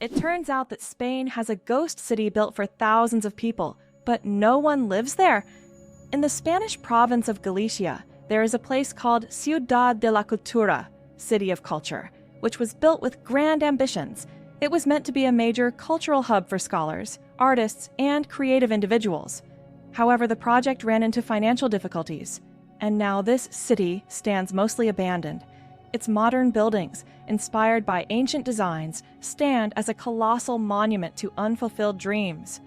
It turns out that Spain has a ghost city built for thousands of people, but no one lives there. In the Spanish province of Galicia, there is a place called Ciudad de la Cultura, City of Culture, which was built with grand ambitions. It was meant to be a major cultural hub for scholars, artists, and creative individuals. However, the project ran into financial difficulties, and now this city stands mostly abandoned. Its modern buildings, inspired by ancient designs, stand as a colossal monument to unfulfilled dreams.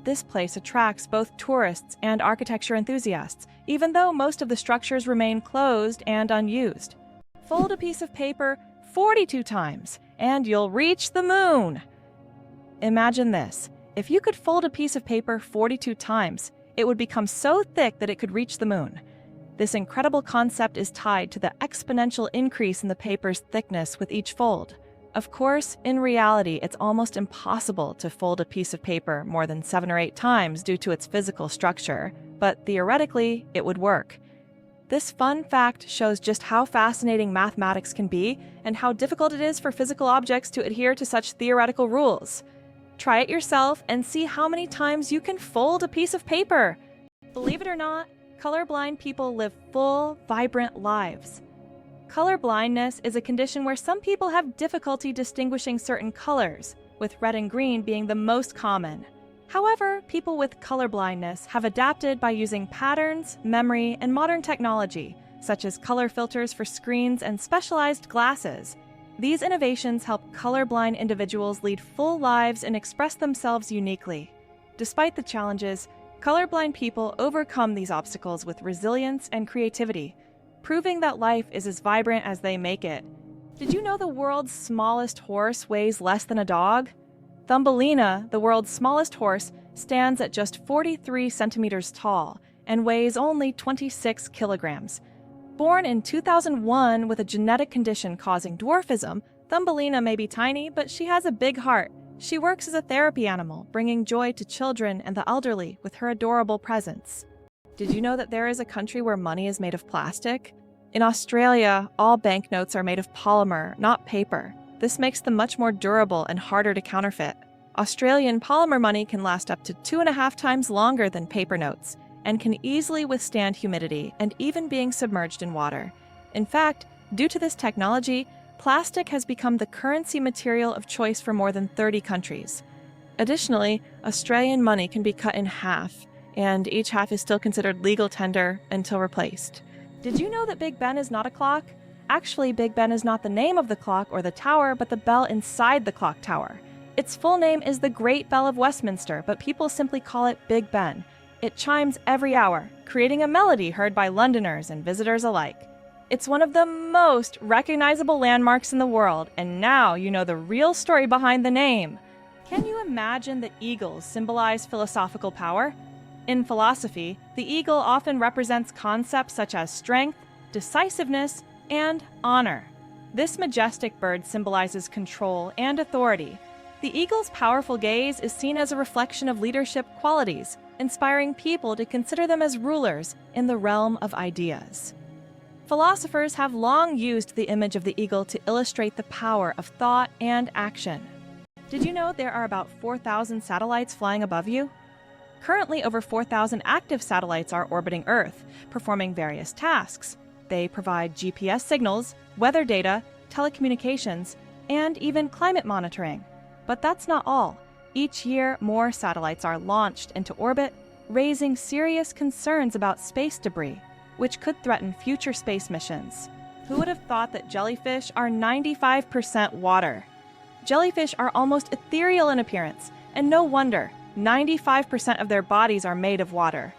This place attracts both tourists and architecture enthusiasts, even though most of the structures remain closed and unused. Fold a piece of paper 42 times, and you'll reach the moon! Imagine this. If you could fold a piece of paper 42 times, it would become so thick that it could reach the moon. This incredible concept is tied to the exponential increase in the paper's thickness with each fold. Of course, in reality, it's almost impossible to fold a piece of paper more than 7 or 8 times due to its physical structure, but theoretically, it would work. This fun fact shows just how fascinating mathematics can be and how difficult it is for physical objects to adhere to such theoretical rules. Try it yourself and see how many times you can fold a piece of paper. Believe it or not, colorblind people live full, vibrant lives. Colorblindness is a condition where some people have difficulty distinguishing certain colors, with red and green being the most common. However, people with colorblindness have adapted by using patterns, memory, and modern technology, such as color filters for screens and specialized glasses. These innovations help colorblind individuals lead full lives and express themselves uniquely. Despite the challenges, colorblind people overcome these obstacles with resilience and creativity, proving that life is as vibrant as they make it. Did you know the world's smallest horse weighs less than a dog? Thumbelina, the world's smallest horse, stands at just 43 centimeters tall and weighs only 26 kilograms. Born in 2001 with a genetic condition causing dwarfism, Thumbelina may be tiny, but she has a big heart. She works as a therapy animal, bringing joy to children and the elderly with her adorable presence. Did you know that there is a country where money is made of plastic? In Australia, all banknotes are made of polymer, not paper. This makes them much more durable and harder to counterfeit. Australian polymer money can last up to 2.5 times longer than paper notes and can easily withstand humidity and even being submerged in water. In fact, due to this technology, plastic has become the currency material of choice for more than 30 countries. Additionally, Australian money can be cut in half, and each half is still considered legal tender until replaced. Did you know that Big Ben is not a clock? Actually, Big Ben is not the name of the clock or the tower, but the bell inside the clock tower. Its full name is the Great Bell of Westminster, but people simply call it Big Ben. It chimes every hour, creating a melody heard by Londoners and visitors alike. It's one of the most recognizable landmarks in the world, and now you know the real story behind the name. Can you imagine that eagles symbolize philosophical power? In philosophy, the eagle often represents concepts such as strength, decisiveness, and honor. This majestic bird symbolizes control and authority. The eagle's powerful gaze is seen as a reflection of leadership qualities, inspiring people to consider them as rulers in the realm of ideas. Philosophers have long used the image of the eagle to illustrate the power of thought and action. Did you know there are about 4,000 satellites flying above you? Currently, over 4,000 active satellites are orbiting Earth, performing various tasks. They provide GPS signals, weather data, telecommunications, and even climate monitoring. But that's not all. Each year, more satellites are launched into orbit, raising serious concerns about space debris, which could threaten future space missions. Who would have thought that jellyfish are 95% water? Jellyfish are almost ethereal in appearance, and no wonder, 95% of their bodies are made of water.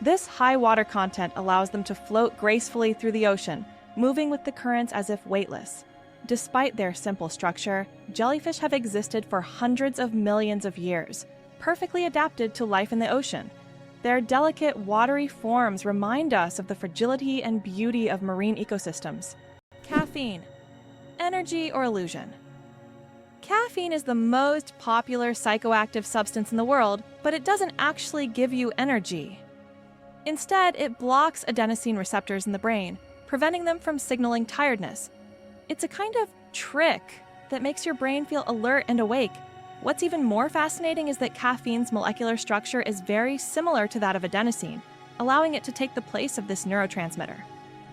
This high water content allows them to float gracefully through the ocean, moving with the currents as if weightless. Despite their simple structure, jellyfish have existed for hundreds of millions of years, perfectly adapted to life in the ocean. Their delicate, watery forms remind us of the fragility and beauty of marine ecosystems. Caffeine. Energy or illusion? Caffeine is the most popular psychoactive substance in the world, but it doesn't actually give you energy. Instead, it blocks adenosine receptors in the brain, preventing them from signaling tiredness. It's a kind of trick that makes your brain feel alert and awake, What's even more fascinating is that caffeine's molecular structure is very similar to that of adenosine, allowing it to take the place of this neurotransmitter.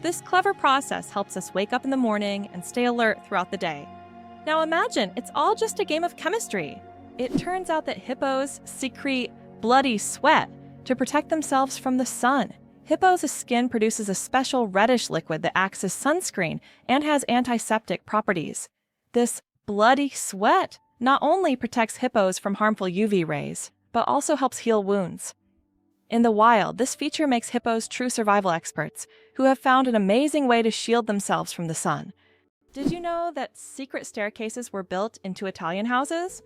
This clever process helps us wake up in the morning and stay alert throughout the day. Now imagine, it's all just a game of chemistry. It turns out that hippos secrete bloody sweat to protect themselves from the sun. Hippos' skin produces a special reddish liquid that acts as sunscreen and has antiseptic properties. This bloody sweat not only protects hippos from harmful UV rays, but also helps heal wounds. In the wild, this feature makes hippos true survival experts who have found an amazing way to shield themselves from the sun. Did you know that secret staircases were built into Italian houses?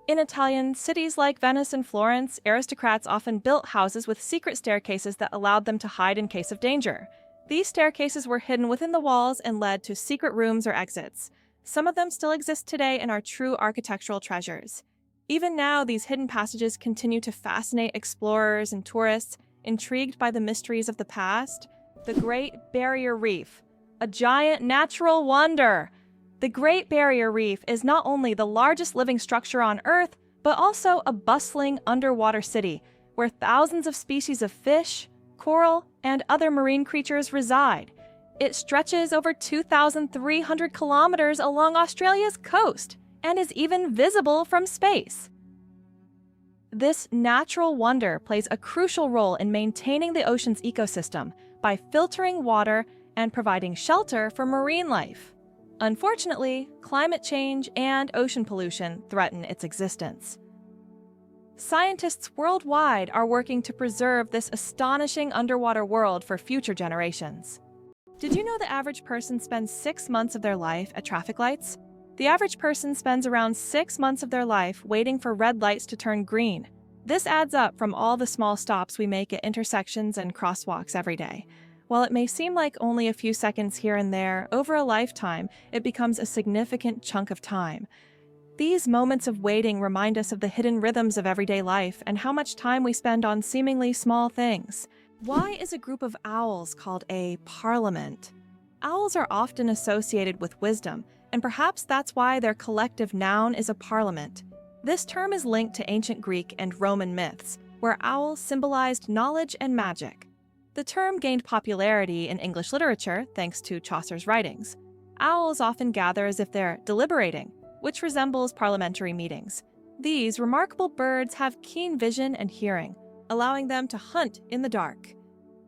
In Italian cities like Venice and Florence, aristocrats often built houses with secret staircases that allowed them to hide in case of danger. These staircases were hidden within the walls and led to secret rooms or exits. Some of them still exist today and are true architectural treasures. Even now, these hidden passages continue to fascinate explorers and tourists intrigued by the mysteries of the past. The Great Barrier Reef, a giant natural wonder. The Great Barrier Reef is not only the largest living structure on Earth, but also a bustling underwater city where thousands of species of fish, coral, and other marine creatures reside. It stretches over 2,300 kilometers along Australia's coast and is even visible from space. This natural wonder plays a crucial role in maintaining the ocean's ecosystem by filtering water and providing shelter for marine life. Unfortunately, climate change and ocean pollution threaten its existence. Scientists worldwide are working to preserve this astonishing underwater world for future generations. Did you know the average person spends 6 months of their life at traffic lights? The average person spends around 6 months of their life waiting for red lights to turn green. This adds up from all the small stops we make at intersections and crosswalks every day. While it may seem like only a few seconds here and there, over a lifetime, it becomes a significant chunk of time. These moments of waiting remind us of the hidden rhythms of everyday life and how much time we spend on seemingly small things. Why is a group of owls called a parliament? Owls are often associated with wisdom, and perhaps that's why their collective noun is a parliament. This term is linked to ancient Greek and Roman myths, where owls symbolized knowledge and magic. The term gained popularity in English literature thanks to Chaucer's writings. Owls often gather as if they're deliberating, which resembles parliamentary meetings. These remarkable birds have keen vision and hearing, allowing them to hunt in the dark.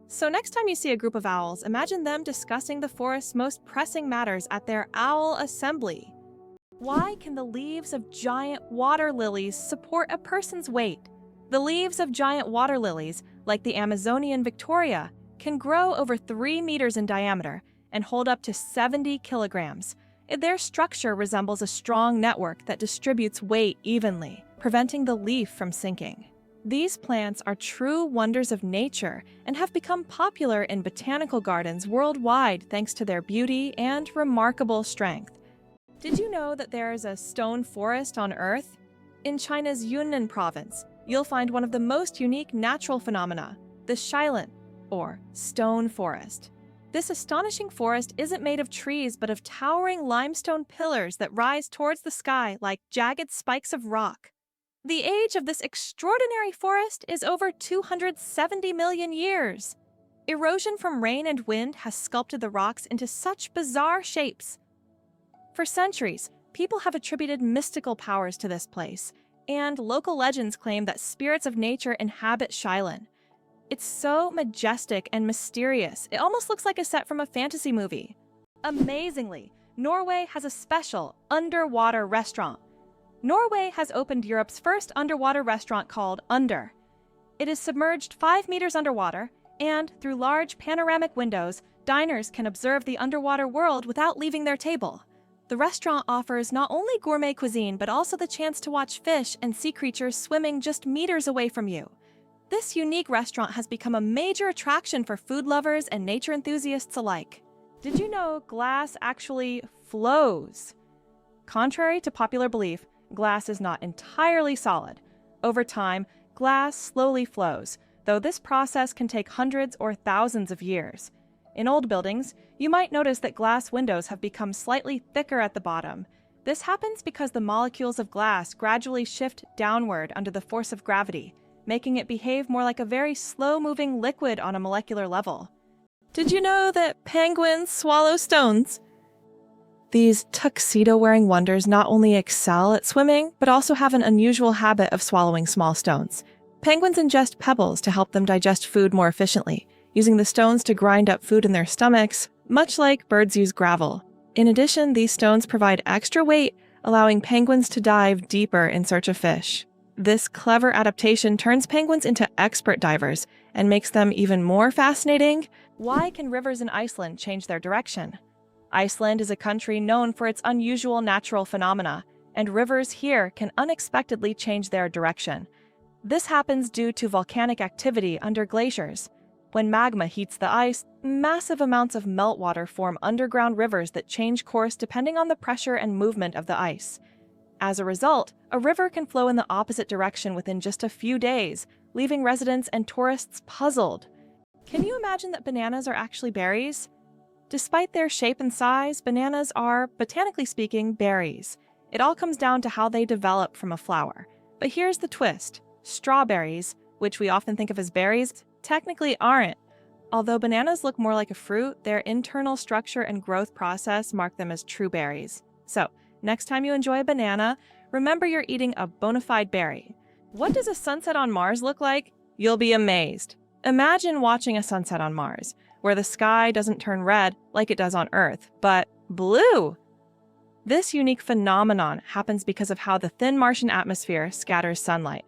So next time you see a group of owls, imagine them discussing the forest's most pressing matters at their owl assembly. Why can the leaves of giant water lilies support a person's weight? The leaves of giant water lilies, like the Amazonian Victoria, can grow over 3 meters in diameter and hold up to 70 kilograms. Their structure resembles a strong network that distributes weight evenly, preventing the leaf from sinking. These plants are true wonders of nature and have become popular in botanical gardens worldwide thanks to their beauty and remarkable strength. Did you know that there is a stone forest on Earth? In China's Yunnan province, you'll find one of the most unique natural phenomena, the Shailen, or stone forest. This astonishing forest isn't made of trees but of towering limestone pillars that rise towards the sky like jagged spikes of rock. The age of this extraordinary forest is over 270 million years. Erosion from rain and wind has sculpted the rocks into such bizarre shapes. For centuries, people have attributed mystical powers to this place, and local legends claim that spirits of nature inhabit Shailen. It's so majestic and mysterious, it almost looks like a set from a fantasy movie. Amazingly, Norway has a special underwater restaurant. Norway has opened Europe's first underwater restaurant called Under. It is submerged 5 meters underwater, and through large panoramic windows, diners can observe the underwater world without leaving their table. The restaurant offers not only gourmet cuisine, but also the chance to watch fish and sea creatures swimming just meters away from you. This unique restaurant has become a major attraction for food lovers and nature enthusiasts alike. Did you know glass actually flows? Contrary to popular belief, glass is not entirely solid. Over time, glass slowly flows, though this process can take hundreds or thousands of years. In old buildings, you might notice that glass windows have become slightly thicker at the bottom. This happens because the molecules of glass gradually shift downward under the force of gravity, making it behave more like a very slow-moving liquid on a molecular level. Did you know that penguins swallow stones? These tuxedo-wearing wonders not only excel at swimming, but also have an unusual habit of swallowing small stones. Penguins ingest pebbles to help them digest food more efficiently, using the stones to grind up food in their stomachs, much like birds use gravel. In addition, these stones provide extra weight, allowing penguins to dive deeper in search of fish. This clever adaptation turns penguins into expert divers and makes them even more fascinating. Why can rivers in Iceland change their direction? Iceland is a country known for its unusual natural phenomena, and rivers here can unexpectedly change their direction. This happens due to volcanic activity under glaciers. When magma heats the ice, massive amounts of meltwater form underground rivers that change course depending on the pressure and movement of the ice. As a result, a river can flow in the opposite direction within just a few days, leaving residents and tourists puzzled. Can you imagine that bananas are actually berries? Despite their shape and size, bananas are, botanically speaking, berries. It all comes down to how they develop from a flower. But here's the twist. Strawberries, which we often think of as berries, technically aren't. Although bananas look more like a fruit, their internal structure and growth process mark them as true berries. So, next time you enjoy a banana, remember you're eating a bona fide berry. What does a sunset on Mars look like? You'll be amazed. Imagine watching a sunset on Mars, where the sky doesn't turn red like it does on Earth, but blue. This unique phenomenon happens because of how the thin Martian atmosphere scatters sunlight.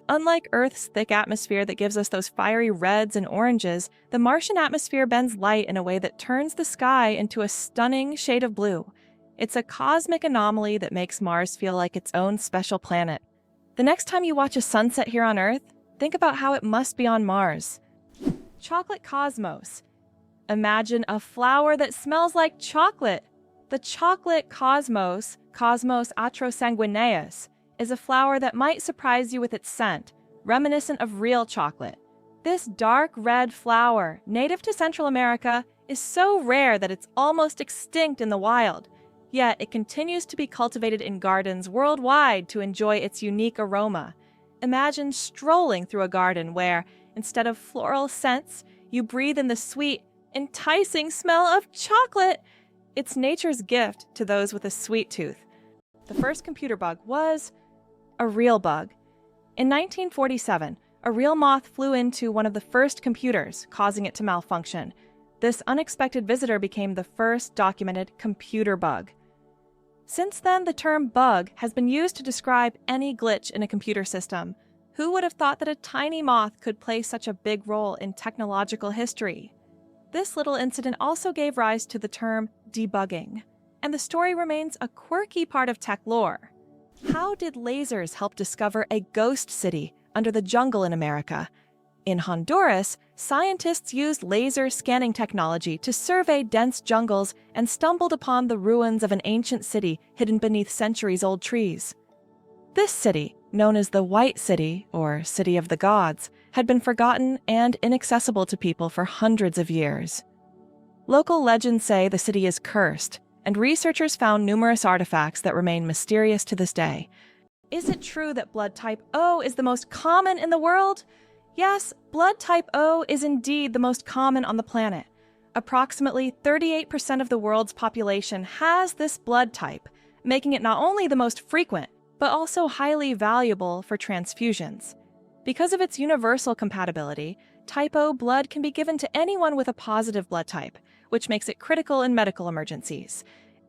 Unlike Earth's thick atmosphere that gives us those fiery reds and oranges, the Martian atmosphere bends light in a way that turns the sky into a stunning shade of blue. It's a cosmic anomaly that makes Mars feel like its own special planet. The next time you watch a sunset here on Earth, think about how it must be on Mars. Chocolate cosmos. Imagine a flower that smells like chocolate. The chocolate cosmos, Cosmos atrosanguineus, is a flower that might surprise you with its scent, reminiscent of real chocolate. This dark red flower, native to Central America, is so rare that it's almost extinct in the wild. Yet it continues to be cultivated in gardens worldwide to enjoy its unique aroma. Imagine strolling through a garden where, instead of floral scents, you breathe in the sweet, enticing smell of chocolate. It's nature's gift to those with a sweet tooth. The first computer bug was a real bug. In 1947, a real moth flew into one of the first computers, causing it to malfunction. This unexpected visitor became the first documented computer bug. Since then, the term bug has been used to describe any glitch in a computer system. Who would have thought that a tiny moth could play such a big role in technological history? This little incident also gave rise to the term debugging, and the story remains a quirky part of tech lore. How did lasers help discover a ghost city under the jungle in America? In Honduras, scientists used laser scanning technology to survey dense jungles and stumbled upon the ruins of an ancient city hidden beneath centuries-old trees. This city, known as the White City, or City of the Gods, had been forgotten and inaccessible to people for hundreds of years. Local legends say the city is cursed, and researchers found numerous artifacts that remain mysterious to this day. Is it true that blood type O is the most common in the world? Yes, blood type O is indeed the most common on the planet. Approximately 38% of the world's population has this blood type, making it not only the most frequent, but also highly valuable for transfusions. Because of its universal compatibility, type O blood can be given to anyone with a positive blood type, which makes it critical in medical emergencies.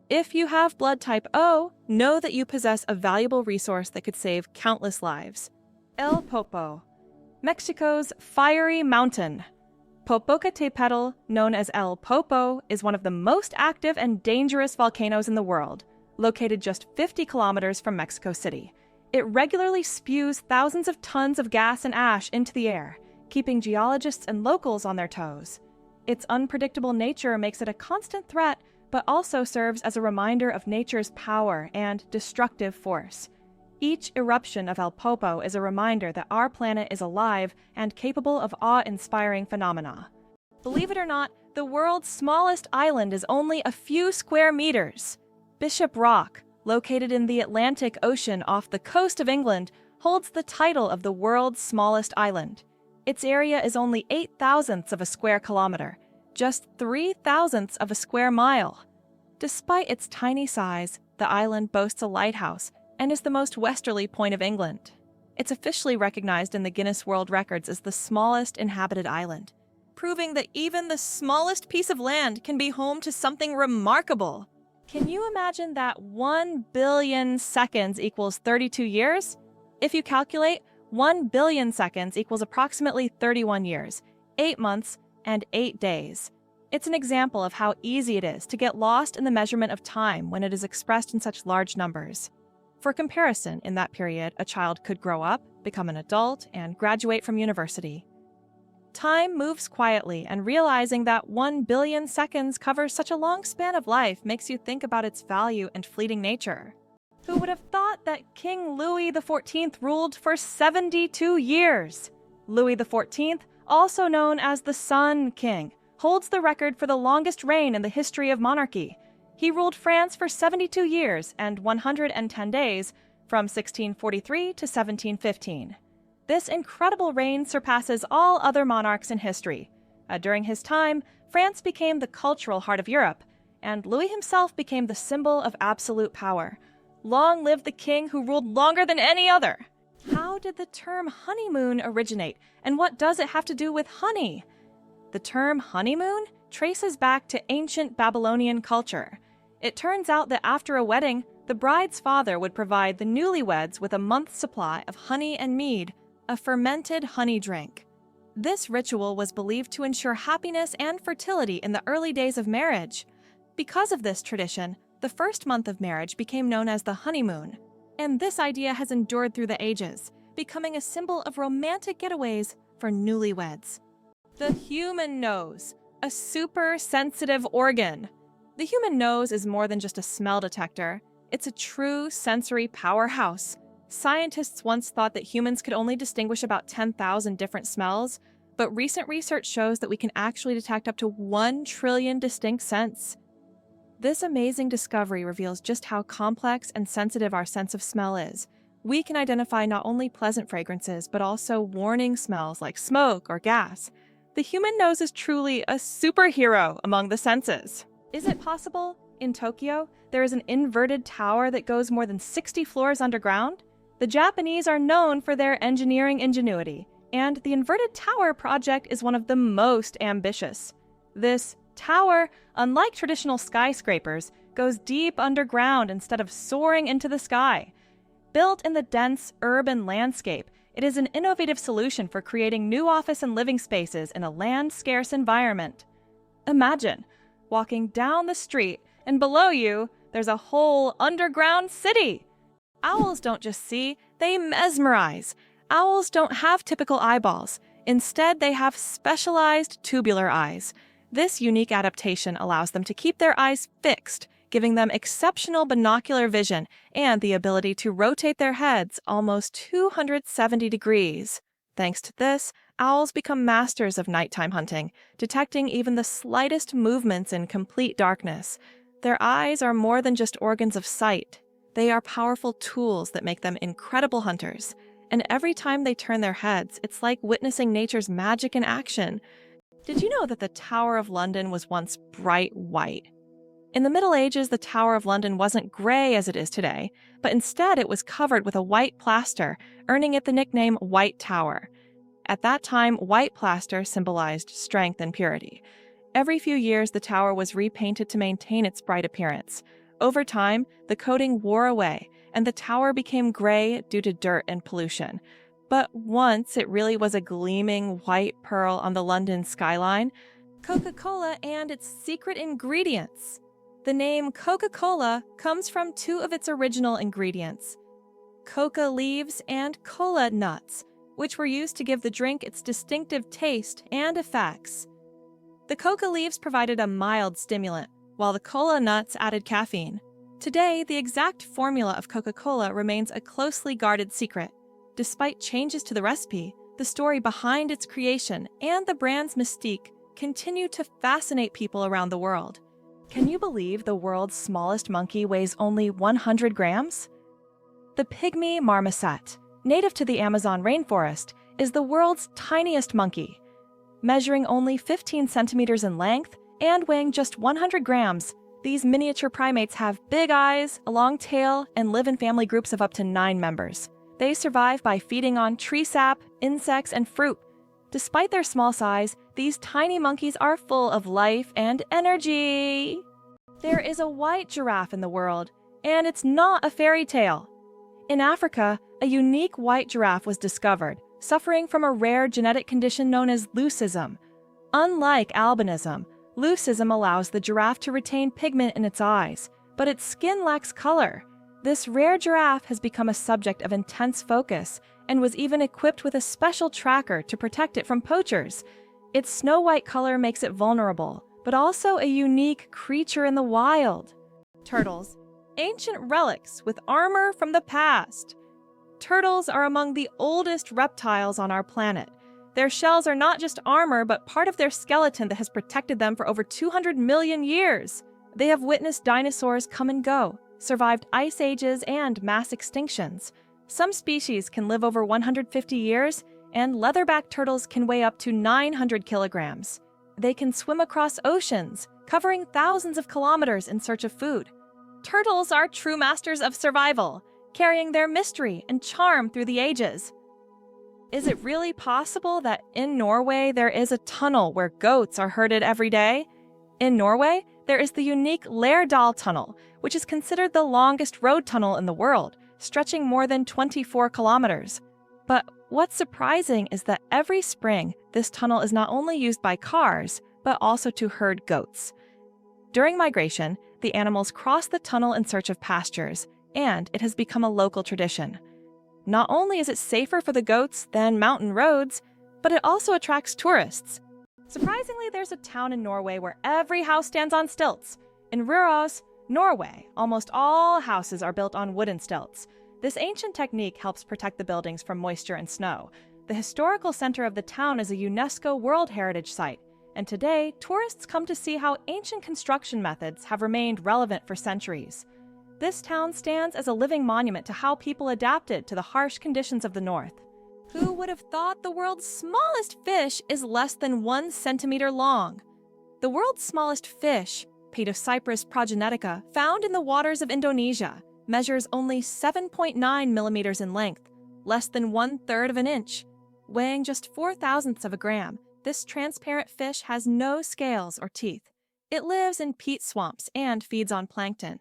If you have blood type O, know that you possess a valuable resource that could save countless lives. El Popo, Mexico's fiery mountain. Popocatépetl, known as El Popo, is one of the most active and dangerous volcanoes in the world, located just 50 kilometers from Mexico City. It regularly spews thousands of tons of gas and ash into the air, keeping geologists and locals on their toes. Its unpredictable nature makes it a constant threat, but also serves as a reminder of nature's power and destructive force. Each eruption of El Popo is a reminder that our planet is alive and capable of awe-inspiring phenomena. Believe it or not, the world's smallest island is only a few square meters. Bishop Rock, located in the Atlantic Ocean off the coast of England, holds the title of the world's smallest island. Its area is only 8/1000ths of a square kilometer, just 3/1000ths of a square mile. Despite its tiny size, the island boasts a lighthouse and is the most westerly point of England. It's officially recognized in the Guinness World Records as the smallest inhabited island, proving that even the smallest piece of land can be home to something remarkable. Can you imagine that 1 billion seconds equals 32 years? If you calculate, 1 billion seconds equals approximately 31 years, 8 months, and 8 days. It's an example of how easy it is to get lost in the measurement of time when it is expressed in such large numbers. For comparison, in that period, a child could grow up, become an adult, and graduate from university. Time moves quietly, and realizing that 1 billion seconds covers such a long span of life makes you think about its value and fleeting nature. Who would have thought that King Louis the Fourteenth ruled for 72 years? Louis the Fourteenth, also known as the Sun King, holds the record for the longest reign in the history of monarchy. He ruled France for 72 years and 110 days, from 1643 to 1715. This incredible reign surpasses all other monarchs in history. During his time, France became the cultural heart of Europe, and Louis himself became the symbol of absolute power. Long live the king who ruled longer than any other! How did the term honeymoon originate, and what does it have to do with honey? The term honeymoon traces back to ancient Babylonian culture. It turns out that after a wedding, the bride's father would provide the newlyweds with a month's supply of honey and mead, a fermented honey drink. This ritual was believed to ensure happiness and fertility in the early days of marriage. Because of this tradition, the first month of marriage became known as the honeymoon, and this idea has endured through the ages, becoming a symbol of romantic getaways for newlyweds. The human nose, a super sensitive organ. The human nose is more than just a smell detector. It's a true sensory powerhouse. Scientists once thought that humans could only distinguish about 10,000 different smells, but recent research shows that we can actually detect up to 1 trillion distinct scents. This amazing discovery reveals just how complex and sensitive our sense of smell is. We can identify not only pleasant fragrances, but also warning smells like smoke or gas. The human nose is truly a superhero among the senses. Is it possible? In Tokyo, there is an inverted tower that goes more than 60 floors underground. The Japanese are known for their engineering ingenuity, and the inverted tower project is one of the most ambitious. This tower, unlike traditional skyscrapers, goes deep underground instead of soaring into the sky. Built in the dense urban landscape, it is an innovative solution for creating new office and living spaces in a land-scarce environment. Imagine walking down the street, and below you, there's a whole underground city. Owls don't just see, they mesmerize. Owls don't have typical eyeballs. Instead, they have specialized tubular eyes. This unique adaptation allows them to keep their eyes fixed, giving them exceptional binocular vision and the ability to rotate their heads almost 270 degrees. Thanks to this, owls become masters of nighttime hunting, detecting even the slightest movements in complete darkness. Their eyes are more than just organs of sight. They are powerful tools that make them incredible hunters. And every time they turn their heads, it's like witnessing nature's magic in action. Did you know that the Tower of London was once bright white? In the Middle Ages, the Tower of London wasn't gray as it is today, but instead it was covered with a white plaster, earning it the nickname White Tower. At that time, white plaster symbolized strength and purity. Every few years, the tower was repainted to maintain its bright appearance. Over time, the coating wore away, and the tower became gray due to dirt and pollution. But once it really was a gleaming white pearl on the London skyline. Coca-Cola and its secret ingredients. The name Coca-Cola comes from 2 of its original ingredients, coca leaves and cola nuts, which were used to give the drink its distinctive taste and effects. The coca leaves provided a mild stimulant, while the cola nuts added caffeine. Today, the exact formula of Coca-Cola remains a closely guarded secret. Despite changes to the recipe, the story behind its creation and the brand's mystique continue to fascinate people around the world. Can you believe the world's smallest monkey weighs only 100 grams? The pygmy marmoset, native to the Amazon rainforest, is the world's tiniest monkey. Measuring only 15 centimeters in length and weighing just 100 grams, these miniature primates have big eyes, a long tail, and live in family groups of up to 9 members. They survive by feeding on tree sap, insects, and fruit. Despite their small size, these tiny monkeys are full of life and energy. There is a white giraffe in the world, and it's not a fairy tale. In Africa, a unique white giraffe was discovered, suffering from a rare genetic condition known as leucism. Unlike albinism, leucism allows the giraffe to retain pigment in its eyes, but its skin lacks color. This rare giraffe has become a subject of intense focus and was even equipped with a special tracker to protect it from poachers. Its snow-white color makes it vulnerable, but also a unique creature in the wild. Turtles, ancient relics with armor from the past. Turtles are among the oldest reptiles on our planet. Their shells are not just armor, but part of their skeleton that has protected them for over 200 million years. They have witnessed dinosaurs come and go, survived ice ages and mass extinctions. Some species can live over 150 years, and leatherback turtles can weigh up to 900 kilograms. They can swim across oceans, covering thousands of kilometers in search of food. Turtles are true masters of survival, carrying their mystery and charm through the ages. Is it really possible that in Norway there is a tunnel where goats are herded every day? In Norway, there is the unique Lærdal Tunnel, which is considered the longest road tunnel in the world, stretching more than 24 kilometers. But what's surprising is that every spring, this tunnel is not only used by cars, but also to herd goats. During migration, the animals cross the tunnel in search of pastures, and it has become a local tradition. Not only is it safer for the goats than mountain roads, but it also attracts tourists. Surprisingly, there's a town in Norway where every house stands on stilts. In Røros, Norway, almost all houses are built on wooden stilts. This ancient technique helps protect the buildings from moisture and snow. The historical center of the town is a UNESCO World Heritage Site, and today, tourists come to see how ancient construction methods have remained relevant for centuries. This town stands as a living monument to how people adapted to the harsh conditions of the north. Who would have thought the world's smallest fish is less than 1 centimeter long? The world's smallest fish, Pediocyprus progenetica, found in the waters of Indonesia, measures only 7.9 millimeters in length, less than 1/3 of an inch. Weighing just 0.004 of a gram, this transparent fish has no scales or teeth. It lives in peat swamps and feeds on plankton.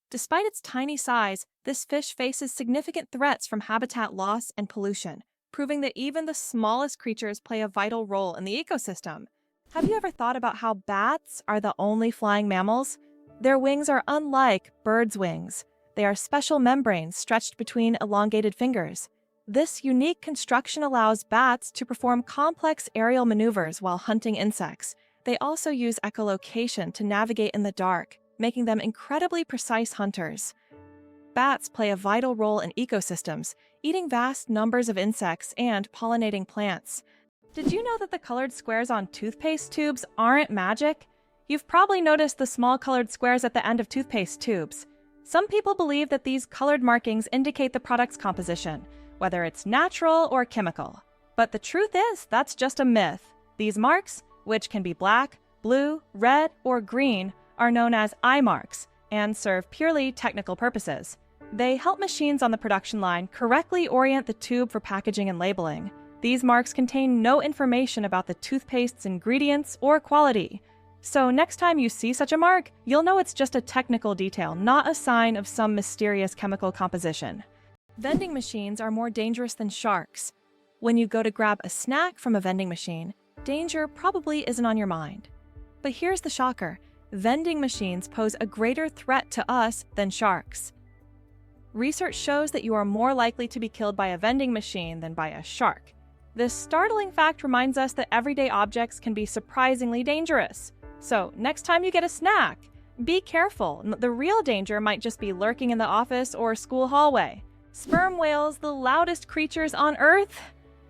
Despite its tiny size, this fish faces significant threats from habitat loss and pollution, proving that even the smallest creatures play a vital role in the ecosystem. Have you ever thought about how bats are the only flying mammals? Their wings are unlike birds' wings. They are special membranes stretched between elongated fingers. This unique construction allows bats to perform complex aerial maneuvers while hunting insects. They also use echolocation to navigate in the dark, making them incredibly precise hunters. Bats play a vital role in ecosystems, eating vast numbers of insects and pollinating plants. Did you know that the colored squares on toothpaste tubes aren't magic? You've probably noticed the small colored squares at the end of toothpaste tubes. Some people believe that these colored markings indicate the product's composition, whether it's natural or chemical. But the truth is, that's just a myth. These marks, which can be black, blue, red, or green, are known as eye marks and serve purely technical purposes. They help machines on the production line correctly orient the tube for packaging and labeling. These marks contain no information about the toothpaste's ingredients or quality. So next time you see such a mark, you'll know it's just a technical detail, not a sign of some mysterious chemical composition. Vending machines are more dangerous than sharks. When you go to grab a snack from a vending machine, danger probably isn't on your mind. But here's the shocker. Vending machines pose a greater threat to us than sharks. Research shows that you are more likely to be killed by a vending machine than by a shark. This startling fact reminds us that everyday objects can be surprisingly dangerous. So, next time you get a snack, be careful. The real danger might just be lurking in the office or school hallway. Sperm whales, the loudest creatures on Earth?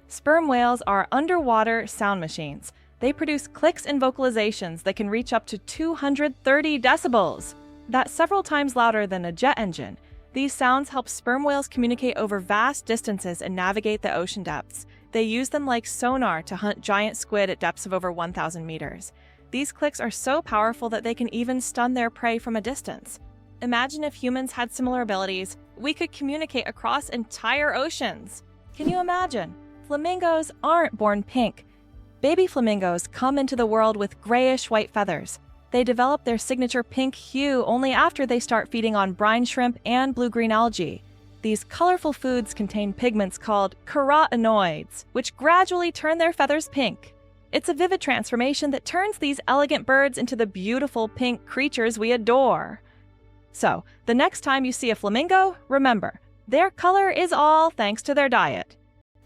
Sperm whales are underwater sound machines. They produce clicks and vocalizations that can reach up to 230 decibels. That's several times louder than a jet engine. These sounds help sperm whales communicate over vast distances and navigate the ocean depths. They use them like sonar to hunt giant squid at depths of over 1,000 meters. These clicks are so powerful that they can even stun their prey from a distance. Imagine if humans had similar abilities. We could communicate across entire oceans. Can you imagine? Flamingos aren't born pink. Baby flamingos come into the world with grayish-white feathers. They develop their signature pink hue only after they start feeding on brine shrimp and blue-green algae. These colorful foods contain pigments called carotenoids, which gradually turn their feathers pink. It's a vivid transformation that turns these elegant birds into the beautiful pink creatures we adore. So, the next time you see a flamingo, remember, their color is all thanks to their diet.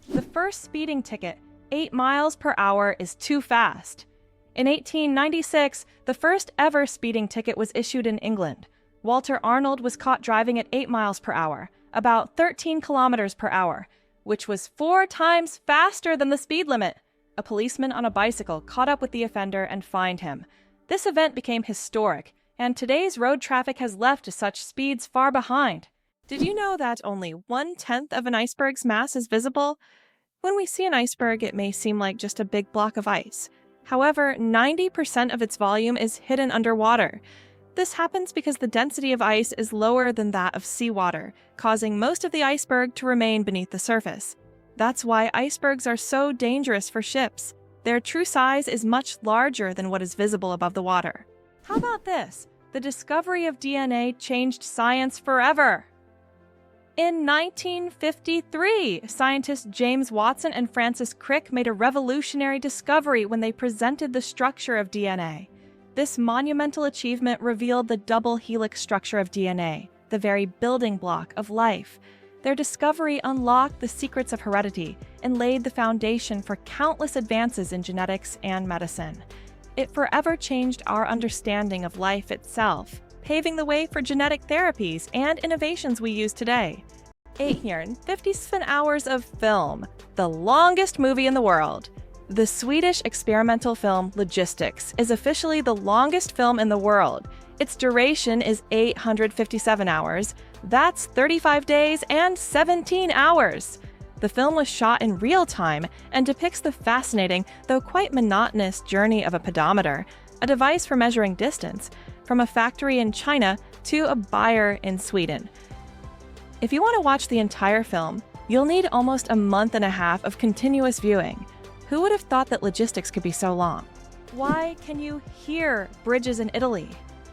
The first speeding ticket, 8 miles per hour, is too fast. In 1896, the first ever speeding ticket was issued in England. Walter Arnold was caught driving at 8 miles per hour, about 13 kilometers per hour, which was 4 times faster than the speed limit. A policeman on a bicycle caught up with the offender and fined him. This event became historic, and today's road traffic has left such speeds far behind. Did you know that only 1/10 of an iceberg's mass is visible? When we see an iceberg, it may seem like just a big block of ice. However, 90% of its volume is hidden underwater. This happens because the density of ice is lower than that of seawater, causing most of the iceberg to remain beneath the surface. That's why icebergs are so dangerous for ships. Their true size is much larger than what is visible above the water. How about this? The discovery of DNA changed science forever. In 1953, scientists James Watson and Francis Crick made a revolutionary discovery when they presented the structure of DNA. This monumental achievement revealed the double helix structure of DNA, the very building block of life. Their discovery unlocked the secrets of heredity and laid the foundation for countless advances in genetics and medicine. It forever changed our understanding of life itself, paving the way for genetic therapies and innovations we use today. 857 hours of film, the longest movie in the world. The Swedish experimental film Logistics is officially the longest film in the world. Its duration is 857 hours. That's 35 days and 17 hours. The film was shot in real time and depicts the fascinating, though quite monotonous, journey of a pedometer, a device for measuring distance, from a factory in China to a buyer in Sweden. If you want to watch the entire film, you'll need almost a month and a half of continuous viewing. Who would have thought that Logistics could be so long? Why can you hear bridges in Italy?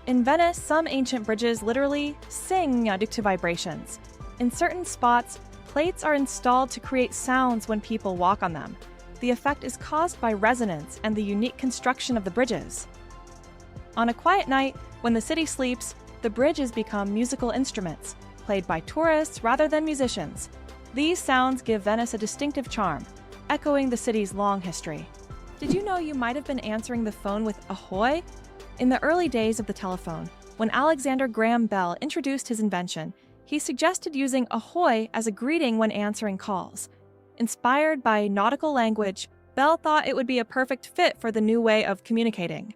In Venice, some ancient bridges literally sing due to vibrations. In certain spots, plates are installed to create sounds when people walk on them. The effect is caused by resonance and the unique construction of the bridges. On a quiet night, when the city sleeps, the bridges become musical instruments, played by tourists rather than musicians. These sounds give Venice a distinctive charm, echoing the city's long history. Did you know you might have been answering the phone with Ahoy? In the early days of the telephone, when Alexander Graham Bell introduced his invention, he suggested using Ahoy as a greeting when answering calls. Inspired by nautical language, Bell thought it would be a perfect fit for the new way of communicating.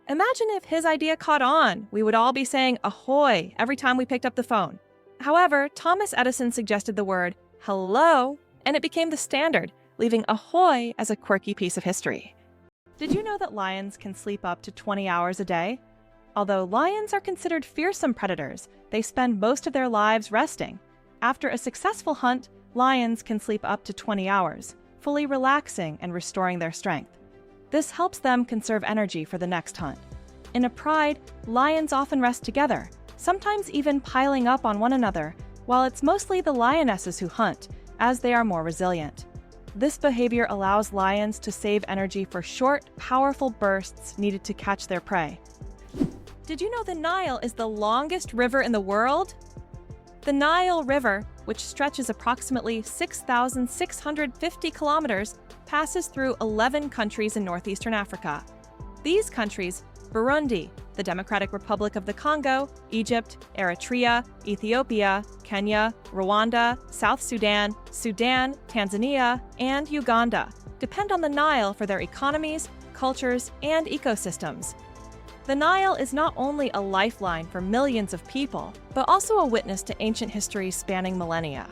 Imagine if his idea caught on. We would all be saying Ahoy every time we picked up the phone. However, Thomas Edison suggested the word hello, and it became the standard, leaving Ahoy as a quirky piece of history. Did you know that lions can sleep up to 20 hours a day? Although lions are considered fearsome predators, they spend most of their lives resting. After a successful hunt, lions can sleep up to 20 hours, fully relaxing and restoring their strength. This helps them conserve energy for the next hunt. In a pride, lions often rest together, sometimes even piling up on one another, while it's mostly the lionesses who hunt, as they are more resilient. This behavior allows lions to save energy for short, powerful bursts needed to catch their prey. Did you know the Nile is the longest river in the world? The Nile River, which stretches approximately 6,650 kilometers, passes through 11 countries in northeastern Africa. These countries, Burundi, the Democratic Republic of the Congo, Egypt, Eritrea, Ethiopia, Kenya, Rwanda, South Sudan, Tanzania, and Uganda, depend on the Nile for their economies, cultures, and ecosystems. The Nile is not only a lifeline for millions of people, but also a witness to ancient history spanning millennia.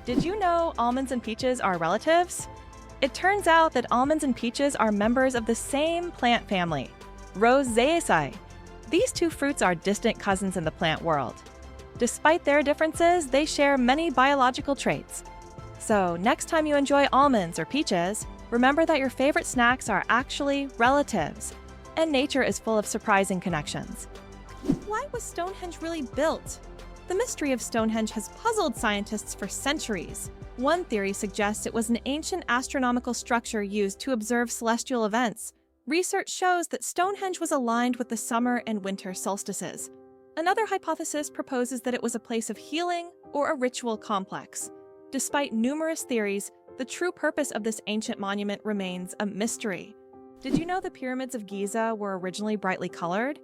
Did you know almonds and peaches are relatives? It turns out that almonds and peaches are members of the same plant family, Rosaceae. These two fruits are distant cousins in the plant world. Despite their differences, they share many biological traits. So, next time you enjoy almonds or peaches, remember that your favorite snacks are actually relatives, and nature is full of surprising connections. Why was Stonehenge really built? The mystery of Stonehenge has puzzled scientists for centuries. One theory suggests it was an ancient astronomical structure used to observe celestial events. Research shows that Stonehenge was aligned with the summer and winter solstices. Another hypothesis proposes that it was a place of healing or a ritual complex. Despite numerous theories, the true purpose of this ancient monument remains a mystery. Did you know the Pyramids of Giza were originally brightly colored?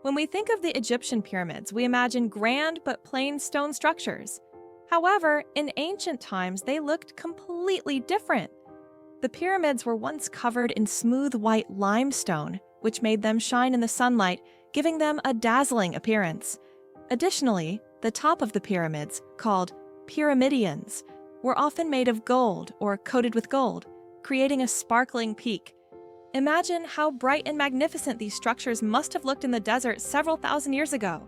When we think of the Egyptian pyramids, we imagine grand but plain stone structures. However, in ancient times, they looked completely different. The pyramids were once covered in smooth white limestone, which made them shine in the sunlight, giving them a dazzling appearance. Additionally, the top of the pyramids, called pyramidions, were often made of gold or coated with gold, creating a sparkling peak. Imagine how bright and magnificent these structures must have looked in the desert several thousand years ago.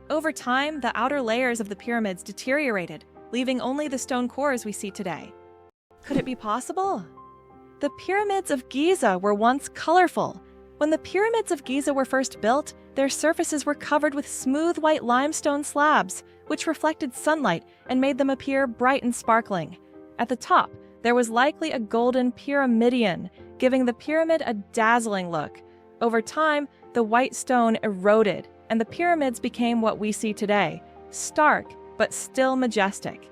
Over time, the outer layers of the pyramids deteriorated, leaving only the stone cores we see today. Could it be possible? The Pyramids of Giza were once colorful. When the Pyramids of Giza were first built, their surfaces were covered with smooth white limestone slabs, which reflected sunlight and made them appear bright and sparkling. At the top, there was likely a golden pyramidion, giving the pyramid a dazzling look. Over time, the white stone eroded, and the pyramids became what we see today, stark but still majestic.